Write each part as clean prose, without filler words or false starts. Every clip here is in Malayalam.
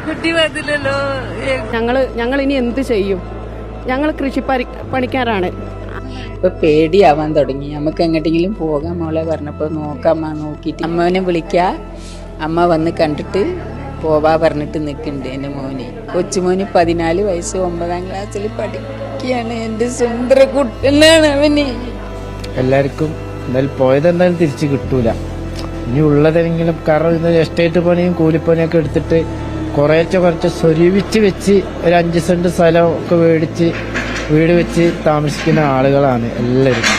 കുട്ടി വന്നില്ലല്ലോ. ഞങ്ങൾ ഇനി എന്ത് ചെയ്യും? ഞങ്ങൾ കൃഷിപ്പണിക്കാരാണ്. ഇപ്പൊ പേടിയാവാൻ തുടങ്ങി. നമുക്ക് എങ്ങോട്ടെങ്കിലും പോകാം മോളെ പറഞ്ഞപ്പോ നോക്കാം നോക്കിയിട്ട് അമ്മനെ വിളിക്ക, അമ്മ വന്ന് കണ്ടിട്ട് പോവാ പറഞ്ഞിട്ട് നിൽക്കുന്നുണ്ട്. എൻ്റെ മോന്, കൊച്ചുമോന് 14 വയസ്സ്, 9ാം ക്ലാസ്സിൽ പഠിക്കുകയാണ്. എൻ്റെ സുന്ദര കുട്ടനാണ് അവന്. എല്ലാവർക്കും എന്തായാലും പോയതെന്തായാലും തിരിച്ചു കിട്ടൂല. ഇനി ഉള്ളതെങ്കിലും കാരണം ഇന്ന് എസ്റ്റേറ്റ് പണിയും കൂലിപ്പണിയൊക്കെ എടുത്തിട്ട് കുറച്ച് സ്വരൂപിച്ച് വെച്ച് ഒരു 5 സെന്റ് സ്ഥലമൊക്കെ മേടിച്ച് വീട് വെച്ച് താമസിക്കുന്ന ആളുകളാണ് എല്ലാവരും.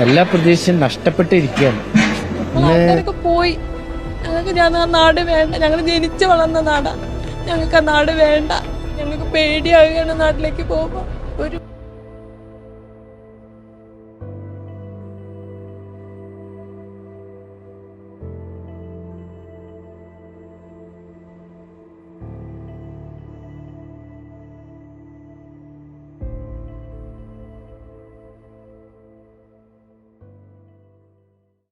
എല്ലാ പ്രതീക്ഷയും നഷ്ടപ്പെട്ടിരിക്കുകയാണ്. പോയി ഞങ്ങൾക്ക് നാട് വേണ്ട. ഞങ്ങൾ ജനിച്ചു വളർന്ന നാടാ. ഞങ്ങൾക്ക് ആ നാട് വേണ്ട. ഞങ്ങൾക്ക് പേടിയാവുകയാണ് നാട്ടിലേക്ക് പോകുമ്പോൾ.